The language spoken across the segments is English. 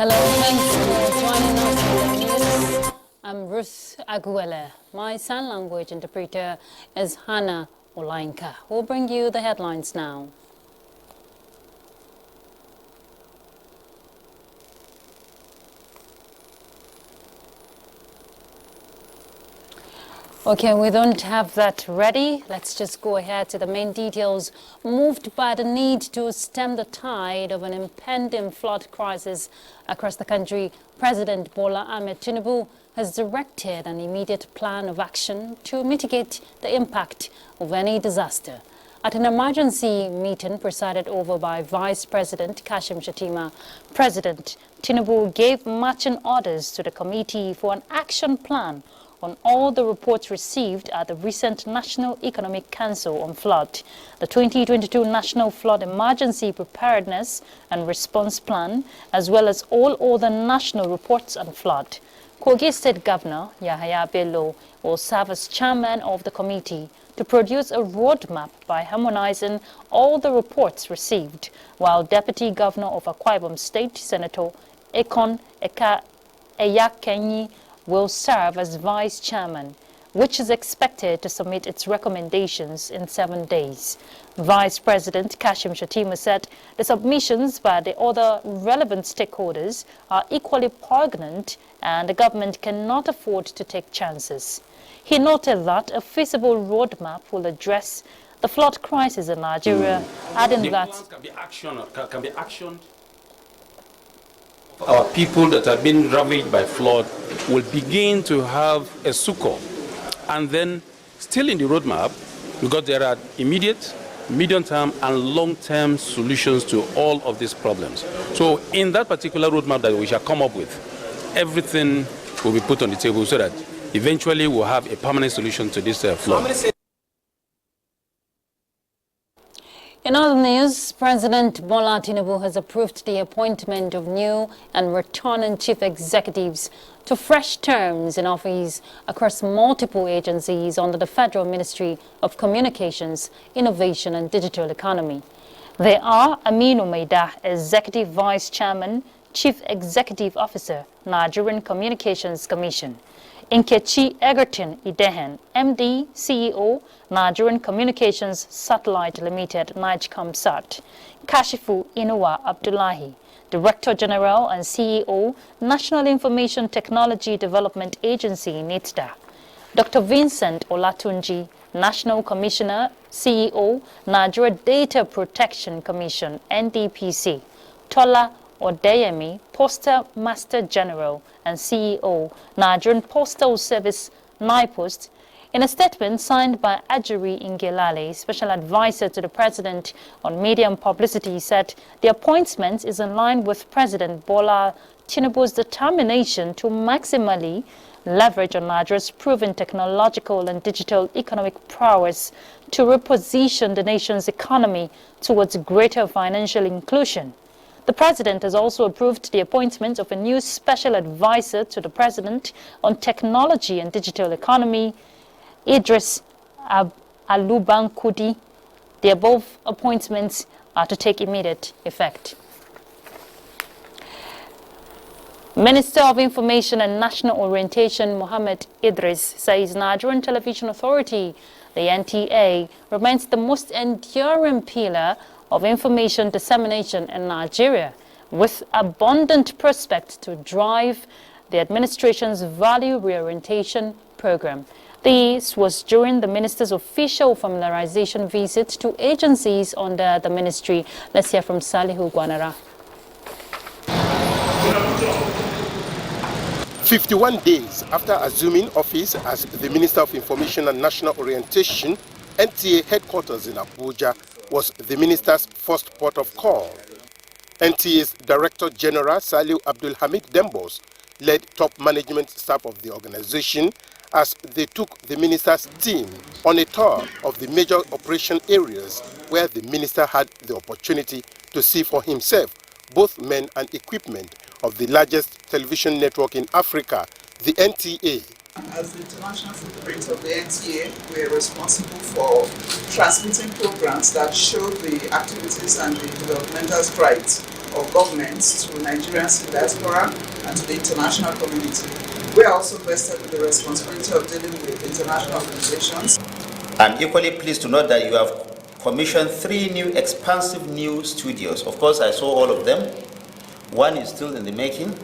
Hello, thanks for joining us for the news. I'm Ruth Aguele. My sign language interpreter is Hannah Olainka. We'll bring you the headlines now. Okay, we don't have that ready. Let's just go ahead to the main details. Moved by the need to stem the tide of an impending flood crisis across the country, President Bola Ahmed Tinubu has directed an immediate plan of action to mitigate the impact of any disaster. At an emergency meeting presided over by Vice President Kashim Shettima, President Tinubu gave marching orders to the committee for an action plan on all the reports received at the recent National Economic Council on Flood, the 2022 National Flood Emergency Preparedness and Response Plan, as well as all other national reports on flood. Kogi State Governor Yahaya Bello will serve as chairman of the committee to produce a roadmap by harmonizing all the reports received, while Deputy Governor of Akwa Ibom State, Senator Ekon Eyakenyi, will serve as vice chairman, which is expected to submit its recommendations in 7 days. Vice President Kashim Shettima said the submissions by the other relevant stakeholders are equally poignant and the government cannot afford to take chances. He noted that a feasible roadmap will address the flood crisis in Nigeria, adding that can be actioned. Our people that have been ravaged by flood will begin to have a succor. And then, still in the roadmap, because there are immediate, medium-term, and long-term solutions to all of these problems. So, in that particular roadmap that we shall come up with, everything will be put on the table so that eventually we'll have a permanent solution to this flood. In other news, President Bola Tinubu has approved the appointment of new and returning chief executives to fresh terms in office across multiple agencies under the Federal Ministry of Communications, Innovation and Digital Economy. They are Aminu Maida, Executive Vice Chairman, Chief Executive Officer, Nigerian Communications Commission; Nkechi Egerton Idehen, MD, CEO, Nigerian Communications Satellite Limited, NIGCOMSAT; Kashifu Inuwa Abdullahi, Director General and CEO, National Information Technology Development Agency, NITDA; Dr. Vincent Olatunji, National Commissioner, CEO, Nigeria Data Protection Commission, NDPC; Tola Odeyemi, Postal Master General and CEO, Nigerian Postal Service, NIPOST. In a statement signed by Ajuri Ngelale, Special Advisor to the President on Media and Publicity, said the appointment is in line with President Bola Tinubu's determination to maximally leverage on Nigeria's proven technological and digital economic prowess to reposition the nation's economy towards greater financial inclusion. The President has also approved the appointment of a new Special Advisor to the President on Technology and Digital Economy, Idris Alubankudi. The above appointments are to take immediate effect. Minister of Information and National Orientation Mohammed Idris says Nigerian Television Authority, the NTA, remains the most enduring pillar of information dissemination in Nigeria, with abundant prospects to drive the administration's value reorientation program. This was during the minister's official familiarization visit to agencies under the ministry. Let's hear from Salihu Gwanara. 51 days after assuming office as the Minister of Information and National Orientation, NTA headquarters in Abuja was the minister's first port of call. NTA's Director General Saliu Abdul Hamid Dembos led top management staff of the organization as they took the minister's team on a tour of the major operation areas where the minister had the opportunity to see for himself both men and equipment of the largest television network in Africa, the NTA. As the international footprint of the NTA, we are responsible for transmitting programs that show the activities and the developmental strides of governments to Nigerians in diaspora and to the international community. We are also vested with the responsibility of dealing with international organizations. I'm equally pleased to note that you have commissioned 3 new expansive new studios. Of course, I saw all of them. One is still in the making.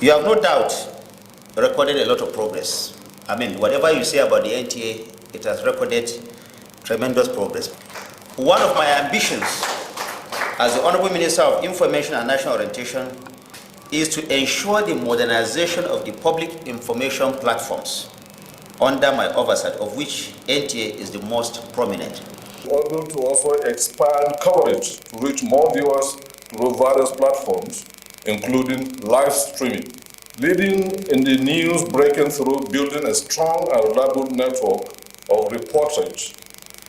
You have no doubt recorded a lot of progress. I mean, whatever you say about the NTA, it has recorded tremendous progress. One of my ambitions as the Honorable Minister of Information and National Orientation is to ensure the modernization of the public information platforms under my oversight, of which NTA is the most prominent. We're able to also expand coverage to reach more viewers through various platforms, including live streaming, leading in the news breaking through, building a strong and reliable network of reportage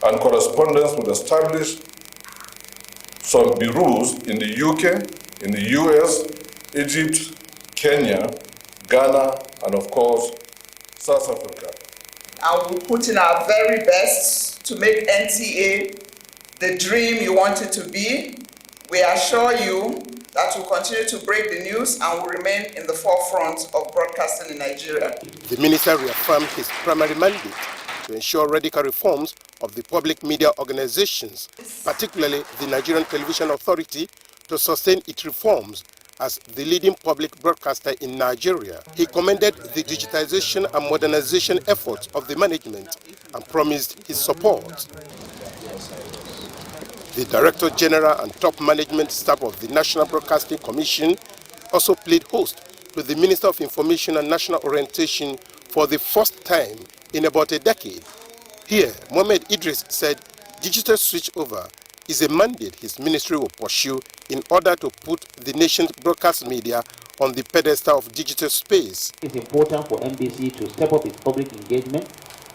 and correspondence with established some bureaus in the UK, in the US, Egypt, Kenya, Ghana, and of course, South Africa. And we'll put in our very best to make NTA the dream you want it to be. We assure you that we'll continue to break the news and will remain in the forefront of broadcasting in Nigeria. The minister reaffirmed his primary mandate to ensure radical reforms of the public media organizations, particularly the Nigerian Television Authority, to sustain its reforms as the leading public broadcaster in Nigeria. He commended the digitization and modernization efforts of the management and promised his support. The Director General and top management staff of the National Broadcasting Commission also played host to the Minister of Information and National Orientation for the first time in about a decade. Here, Mohamed Idris said digital switchover is a mandate his ministry will pursue in order to put the nation's broadcast media on the pedestal of digital space. It's important for NBC to step up its public engagement,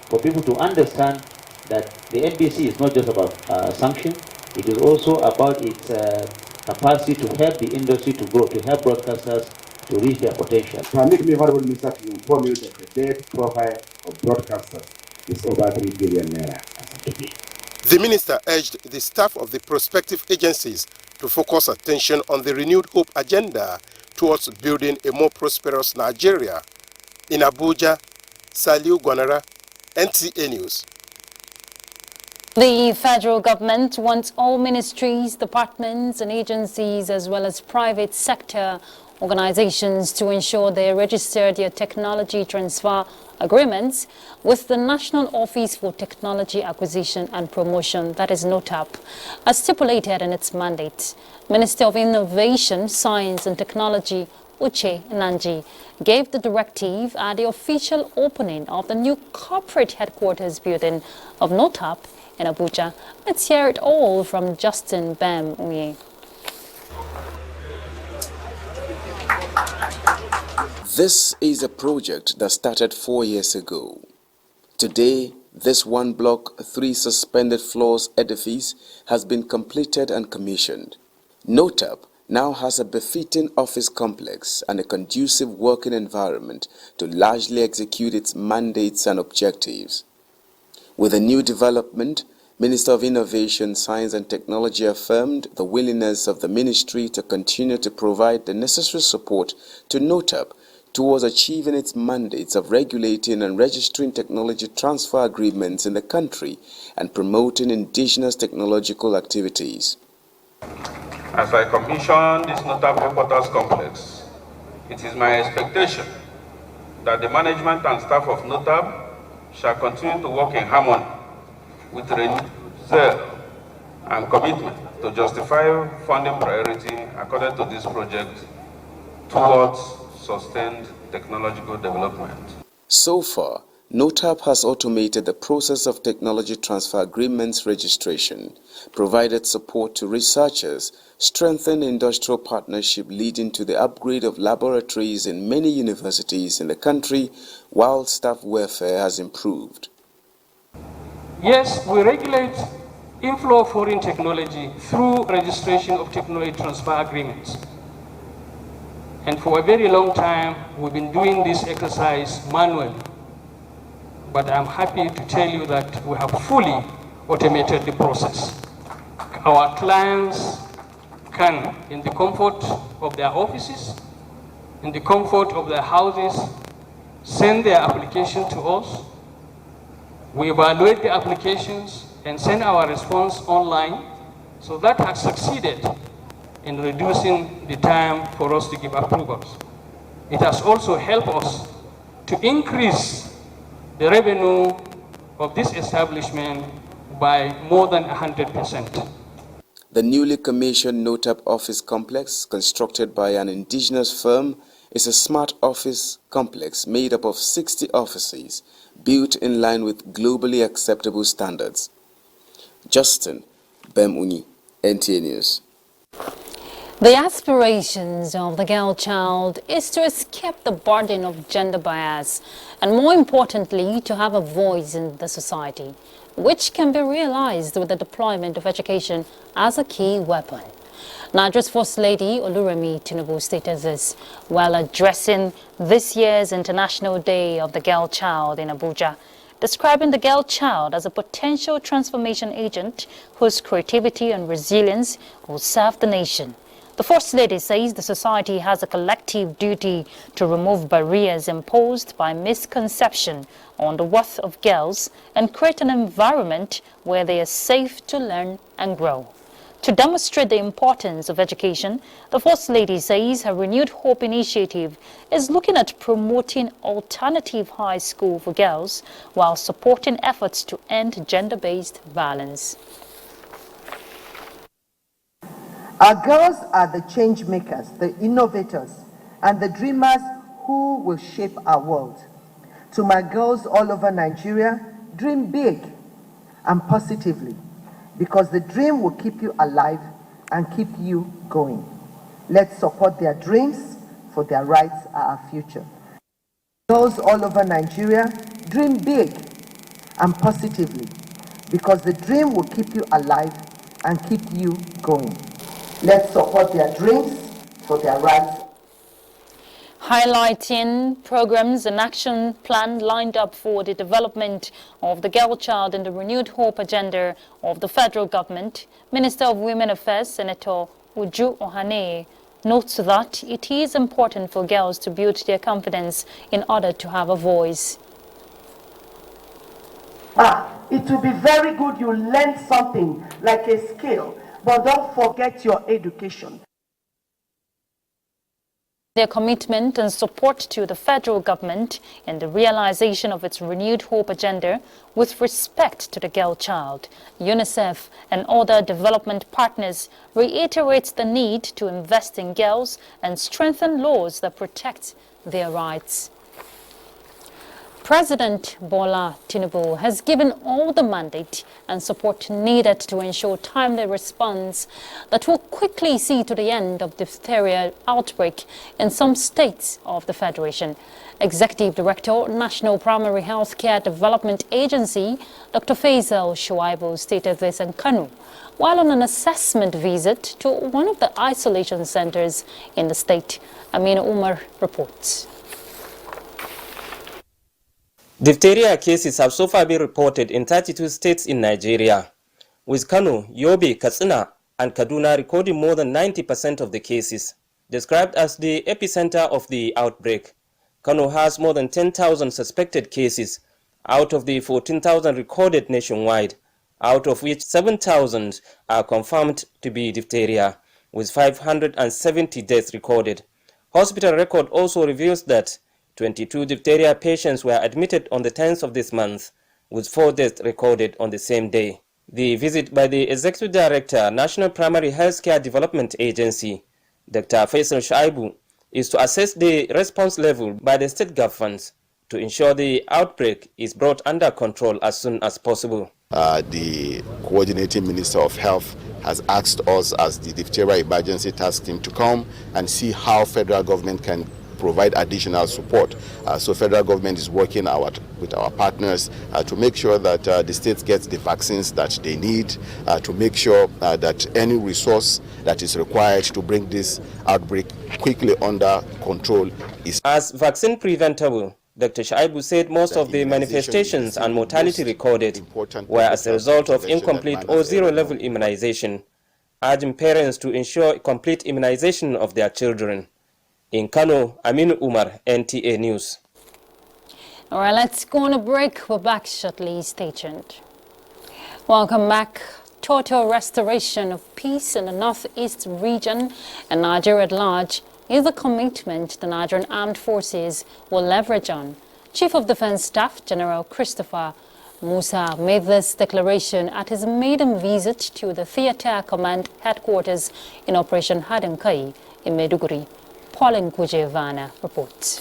for people to understand that the NBC is not just about sanction, it is also about its capacity to help the industry to grow, to help broadcasters to reach their potential. Permit me, Honorable Minister, to inform you that the debt profile of broadcasters is over 3 billion naira as of today. The minister urged the staff of the prospective agencies to focus attention on the renewed hope agenda towards building a more prosperous Nigeria. In Abuja, Saliu Gwanara, NTA News. The federal government wants all ministries, departments and agencies as well as private sector organizations to ensure they register their technology transfer agreements with the National Office for Technology Acquisition and Promotion, that is NOTAP, as stipulated in its mandate. Minister of Innovation, Science and Technology, Uche Nanji, gave the directive at the official opening of the new corporate headquarters building of NOTAP in Abuja. Let's hear it all from Justin Bam Uye. This is a project that started 4 years ago. Today, this 1-block, 3 suspended floors edifice has been completed and commissioned. NOTAP now has a befitting office complex and a conducive working environment to largely execute its mandates and objectives. With the new development, Minister of Innovation, Science and Technology affirmed the willingness of the ministry to continue to provide the necessary support to NOTAP towards achieving its mandates of regulating and registering technology transfer agreements in the country and promoting indigenous technological activities. As I commission this NOTAP headquarters complex, it is my expectation that the management and staff of NOTAP shall continue to work in harmony with renewed zeal and commitment to justify funding priority according to this project towards sustained technological development. So far, NOTAP has automated the process of technology transfer agreements registration, provided support to researchers, strengthened industrial partnership leading to the upgrade of laboratories in many universities in the country, while staff welfare has improved. Yes, we regulate inflow of foreign technology through registration of technology transfer agreements. And for a very long time, we've been doing this exercise manually. But I'm happy to tell you that we have fully automated the process. Our clients can, in the comfort of their offices, in the comfort of their houses, send their application to us. We evaluate the applications and send our response online. So that has succeeded in reducing the time for us to give approvals. It has also helped us to increase the revenue of this establishment by more than 100%. The newly commissioned NOTAP office complex, constructed by an indigenous firm, is a smart office complex made up of 60 offices, built in line with globally acceptable standards. Justin Bemuni, NTA News. The aspirations of the girl child is to escape the burden of gender bias and, more importantly, to have a voice in the society, which can be realized with the deployment of education as a key weapon. Nigeria's First Lady Oluremi Tinubu stated this while addressing this year's International Day of the Girl Child in Abuja, describing the girl child as a potential transformation agent whose creativity and resilience will serve the nation. The First Lady says the society has a collective duty to remove barriers imposed by misconception on the worth of girls and create an environment where they are safe to learn and grow. To demonstrate the importance of education, the First Lady says her Renewed Hope initiative is looking at promoting alternative high school for girls while supporting efforts to end gender-based violence. Our girls are the change makers, the innovators, and the dreamers who will shape our world. To my girls all over Nigeria, dream big and positively, because the dream will keep you alive and keep you going. Let's support their dreams, for their rights are our future. Girls all over Nigeria, dream big and positively, because the dream will keep you alive and keep you going. Let's support their dreams, for their rights. Highlighting programs and action plan lined up for the development of the girl child in the Renewed Hope agenda of the federal government, Minister of Women Affairs, Senator Uju Ohane, notes that it is important for girls to build their confidence in order to have a voice. It will be very good you learn something like a skill, but don't forget your education. Their commitment and support to the federal government in the realization of its Renewed Hope agenda with respect to the girl child, UNICEF and other development partners reiterates the need to invest in girls and strengthen laws that protect their rights. President Bola Tinubu has given all the mandate and support needed to ensure timely response that will quickly see to the end of diphtheria outbreak in some states of the Federation. Executive Director, National Primary Healthcare Development Agency, Dr. Faisal Shuaibu stated this in Kano while on an assessment visit to one of the isolation centers in the state. Amina Umar reports. Diphtheria cases have so far been reported in 32 states in Nigeria, with Kano, Yobe, Katsina, and Kaduna recording more than 90% of the cases. Described as the epicenter of the outbreak, Kano has more than 10,000 suspected cases out of the 14,000 recorded nationwide, out of which 7,000 are confirmed to be diphtheria, with 570 deaths recorded. Hospital record also reveals that 22 diphtheria patients were admitted on the 10th of this month, with 4 deaths recorded on the same day. The visit by the Executive Director, National Primary Healthcare Development Agency, Dr. Faisal Shuaibu, is to assess the response level by the state governments to ensure the outbreak is brought under control as soon as possible. The coordinating Minister of Health has asked us as the diphtheria emergency task team to come and see how federal government can provide additional support. So federal government is working with our partners to make sure that the states get the vaccines that they need, to make sure that any resource that is required to bring this outbreak quickly under control is. As vaccine preventable, Dr. Shuaibu said most of the manifestations and mortality recorded were as a result of incomplete or zero-level immunization. urging parents to ensure complete immunization of their children. In Kano, Aminu Umar, NTA News. All right, let's go on a break. We're back shortly. Stay tuned. Welcome back. Total restoration of peace in the northeast region and Nigeria at large is a commitment the Nigerian Armed Forces will leverage on. Chief of Defense Staff General Christopher Musa made this declaration at his maiden visit to the Theatre Command headquarters in Operation Hadinkai in Maiduguri. Pauline Kujevana reports.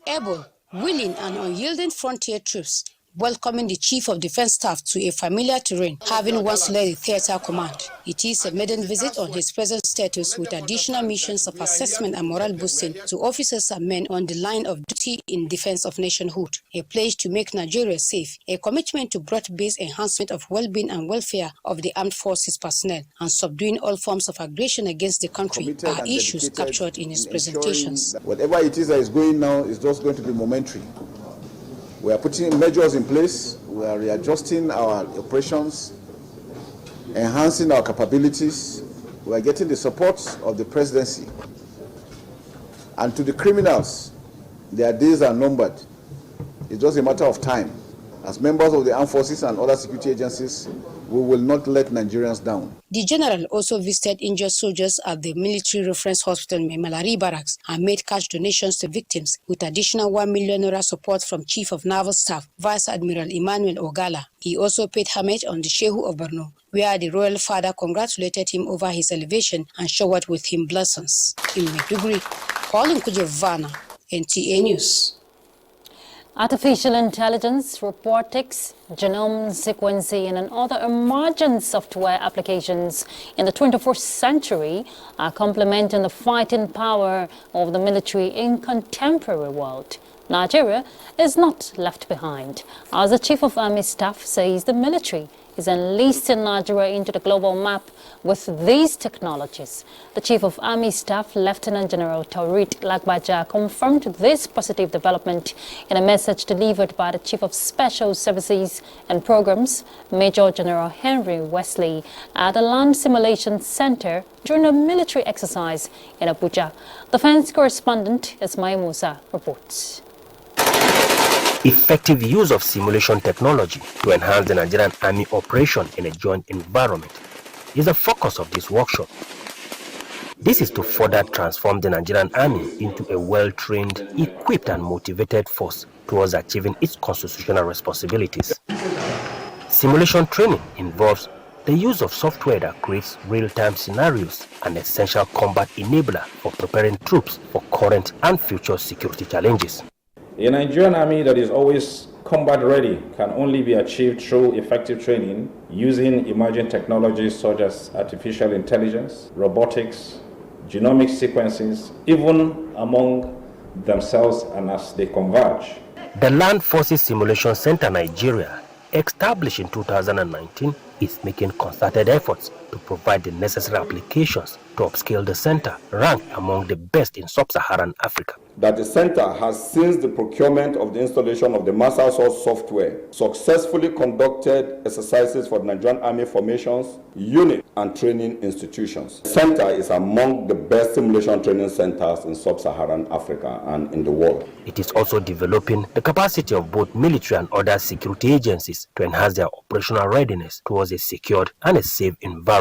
Able, willing and unyielding frontier troops welcoming the Chief of Defense Staff to a familiar terrain, having once led the theater command. It is a maiden visit on his present status with additional missions of assessment and morale boosting to officers and men on the line of duty in defense of nationhood, a pledge to make Nigeria safe, a commitment to broad-based enhancement of well-being and welfare of the armed forces personnel, and subduing all forms of aggression against the country are issues captured in his presentations. Whatever it is that is going now is just going to be momentary. We are putting measures in place, we are readjusting our operations, enhancing our capabilities, we are getting the support of the presidency. And to the criminals, their days are numbered. It's just a matter of time. As members of the armed forces and other security agencies, we will not let Nigerians down. The general also visited injured soldiers at the military reference hospital in Malari Barracks and made cash donations to victims with additional 1 million naira support from Chief of Naval Staff, Vice Admiral Emmanuel Ogala. He also paid homage on the Shehu of Borno, where the royal father congratulated him over his elevation and showered with him blessings. In Maiduguri, Pauline Kujevana, NTA News. Artificial intelligence, robotics, genome sequencing, and other emergent software applications in the 21st century are complementing the fighting power of the military in contemporary world. Nigeria is not left behind. As the Chief of Army Staff says, the military is enlisting Nigeria into the global map with these technologies. The Chief of Army Staff, Lieutenant General Taurit Lagbaja, confirmed this positive development in a message delivered by the Chief of Special Services and Programs, Major General Henry Wesley, at the Land Simulation Center during a military exercise in Abuja. Defense correspondent Ismail Musa reports. Effective use of simulation technology to enhance the Nigerian Army operation in a joint environment is the focus of this workshop. This is to further transform the Nigerian Army into a well-trained, equipped and motivated force towards achieving its constitutional responsibilities. Simulation training involves the use of software that creates real-time scenarios, an essential combat enabler for preparing troops for current and future security challenges. A Nigerian army that is always combat ready can only be achieved through effective training using emerging technologies such as artificial intelligence, robotics, genomic sequences, even among themselves and as they converge. The Land Forces Simulation Center Nigeria, established in 2019, is making concerted efforts to provide the necessary applications to upscale the center, ranked among the best in sub-Saharan Africa. That the center has, since the procurement of the installation of the master source software, successfully conducted exercises for the Nigerian Army formations, unit and training institutions. The center is among the best simulation training centers in sub-Saharan Africa and in the world. It is also developing the capacity of both military and other security agencies to enhance their operational readiness towards a secured and a safe environment.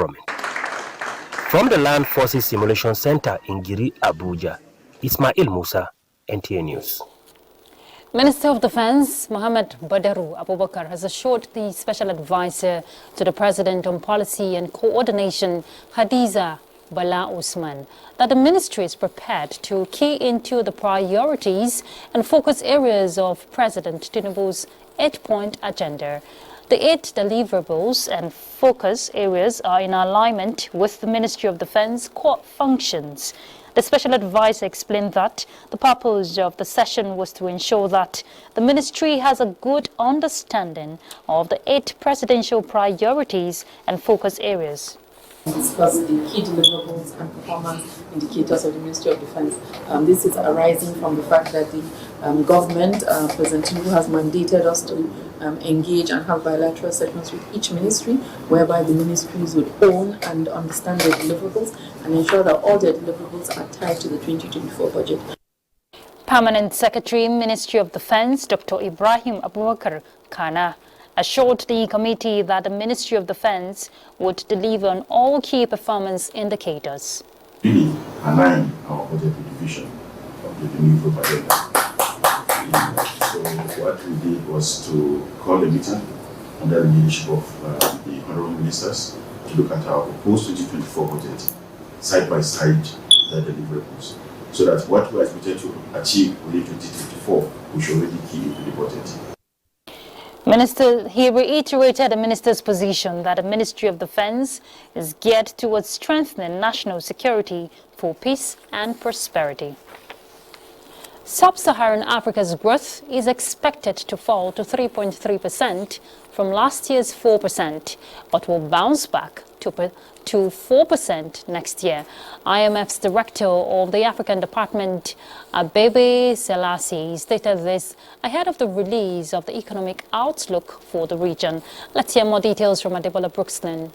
From the Land Forces Simulation Center in Giri, Abuja, Ismail Musa, NTA News. Minister of Defense Mohammed Badaru Abubakar has assured the Special Advisor to the President on Policy and Coordination, Hadiza Bala Usman, that the ministry is prepared to key into the priorities and focus areas of President Tinubu's 8-point agenda. The 8 deliverables and focus areas are in alignment with the Ministry of Defense core functions. The Special Advisor explained that the purpose of the session was to ensure that the ministry has a good understanding of the 8 presidential priorities and focus areas. Discuss the key deliverables and performance indicators of the Ministry of Defense. This is arising from the fact that the government, President Tinubu, has mandated us to engage and have bilateral sessions with each ministry, whereby the ministries would own and understand their deliverables and ensure that all their deliverables are tied to the 2024 budget. Permanent Secretary, Ministry of Defense, Dr. Ibrahim Abubakar Kana, assured the committee that the Ministry of Defense would deliver on all key performance indicators. Really align our budget with the vision of the renewable agenda. So what we did was to call a meeting under the leadership of the honorable ministers to look at our proposed 2024 budget side by side the deliverables, so that what we are expected to achieve within 2024 we should already key into the budget. He reiterated the minister's position that the Ministry of Defense is geared towards strengthening national security for peace and prosperity. Sub-Saharan Africa's growth is expected to fall to 3.3% from last year's 4%, but will bounce back to 4% next year. IMF's director of the African Department, Aguele Selassie, stated this ahead of the release of the economic outlook for the region. Let's hear more details from Adebola Brooksland.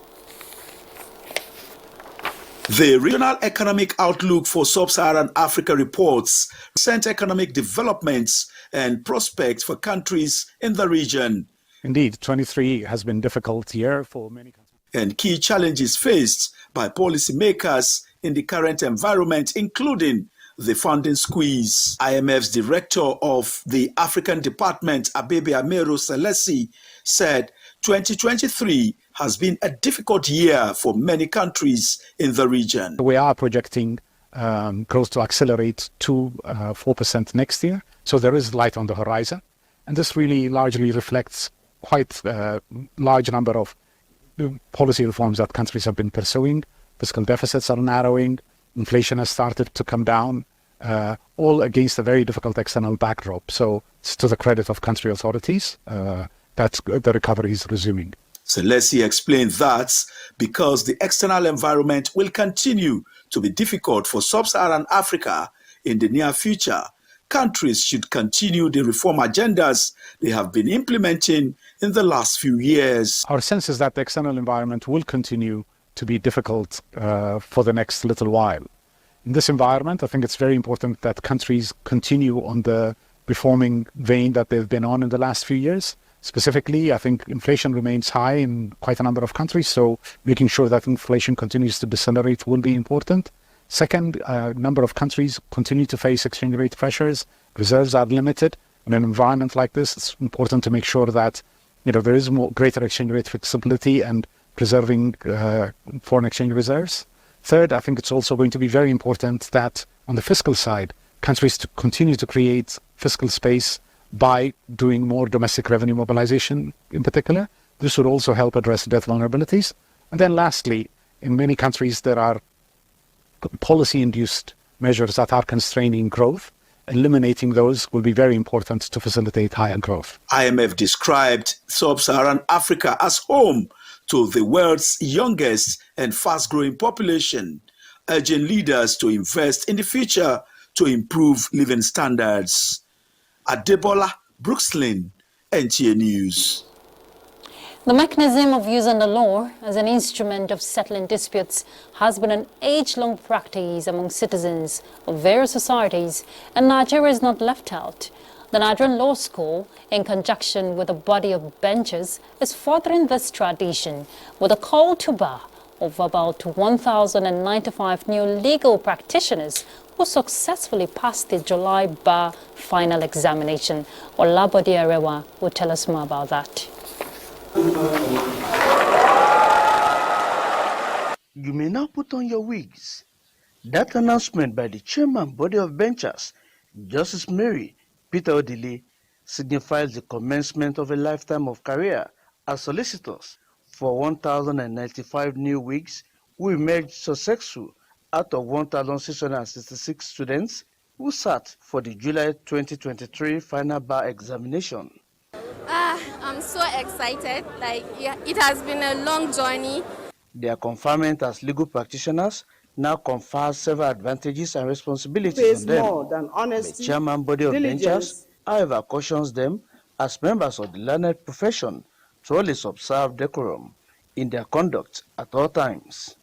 The Regional Economic Outlook for Sub-Saharan Africa reports recent economic developments and prospects for countries in the region. Indeed, 23 has been a difficult year for many countries. And key challenges faced by policymakers in the current environment, including the funding squeeze. IMF's director of the African Department, Aguele Selassie, said 2023 has been a difficult year for many countries in the region. We are projecting growth to accelerate to 4% next year. So there is light on the horizon. And this really largely reflects quite a large number of policy reforms that countries have been pursuing. Fiscal deficits are narrowing. Inflation has started to come down, all against a very difficult external backdrop. So it's to the credit of country authorities that the recovery is resuming. Selassie explained that because the external environment will continue to be difficult for Sub-Saharan Africa in the near future, countries should continue the reform agendas they have been implementing in the last few years. Our sense is that the external environment will continue to be difficult for the next little while. In this environment, I think it's very important that countries continue on the reforming vein that they've been on in the last few years. Specifically, I think inflation remains high in quite a number of countries, so making sure that inflation continues to decelerate will be important. Second, a number of countries continue to face exchange rate pressures. Reserves are limited. In an environment like this, it's important to make sure that there is greater exchange rate flexibility and preserving foreign exchange reserves. Third, I think it's also going to be very important that on the fiscal side, countries to continue to create fiscal space by doing more domestic revenue mobilization in particular. This would also help address debt vulnerabilities. And then lastly, in many countries there are policy-induced measures that are constraining growth. Eliminating those will be very important to facilitate higher growth. IMF described Sub-Saharan Africa as home to the world's youngest and fast-growing population, urging leaders to invest in the future to improve living standards. Adebola Brooksland, NTA News. The mechanism of using the law as an instrument of settling disputes has been an age-long practice among citizens of various societies, and Nigeria is not left out. The Nigerian Law School, in conjunction with a body of benchers, is furthering this tradition with a call to bar of about 1,095 new legal practitioners who successfully passed the July bar final examination. Olabode Arewa will tell us more about that. You may now put on your wigs. That announcement by the chairman body of benchers, Justice Mary Peter Odile, signifies the commencement of a lifetime of career as solicitors for 1,095 new wigs who emerged successful out of 1,666 students who sat for the July 2023 final bar examination. I'm so excited. It has been a long journey. Their conferment as legal practitioners now confers several advantages and responsibilities on them. More than honesty, the chairman body of benchers, however, cautions them as members of the learned profession to always observe decorum in their conduct at all times.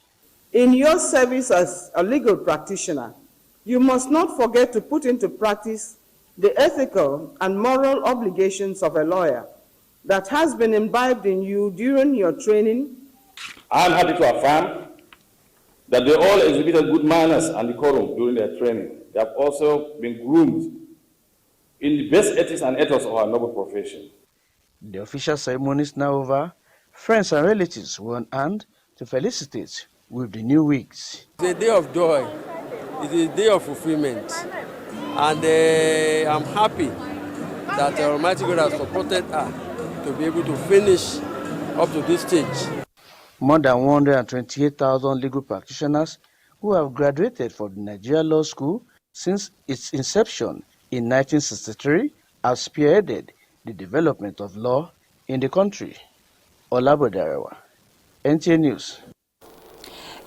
In your service as a legal practitioner, you must not forget to put into practice the ethical and moral obligations of a lawyer that has been imbibed in you during your training. I am happy to affirm that they all exhibited good manners and decorum during their training. They have also been groomed in the best ethics and ethos of our noble profession. The official ceremony is now over. Friends and relatives were on hand to felicitate with the new wigs. It's a day of joy. It's a day of fulfillment. And I'm happy that Almighty God has supported her to be able to finish up to this stage. More than 128,000 legal practitioners who have graduated from the Nigerian Law School since its inception in 1963 have spearheaded the development of law in the country. Olabodarewa, NTA News.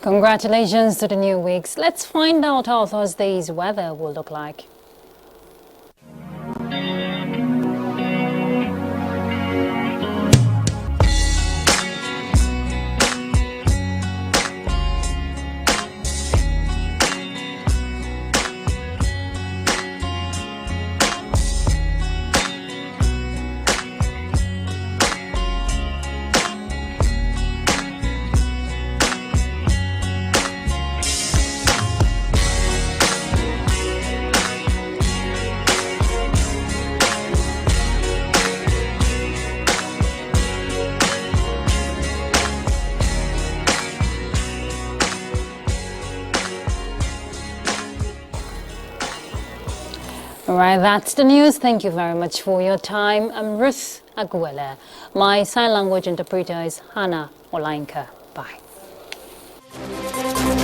Congratulations to the new wigs. Let's find out how Thursday's weather will look like. All right, that's the news. Thank you very much for your time. I'm Ruth Aguele. My sign language interpreter is Hannah Olainka. Bye.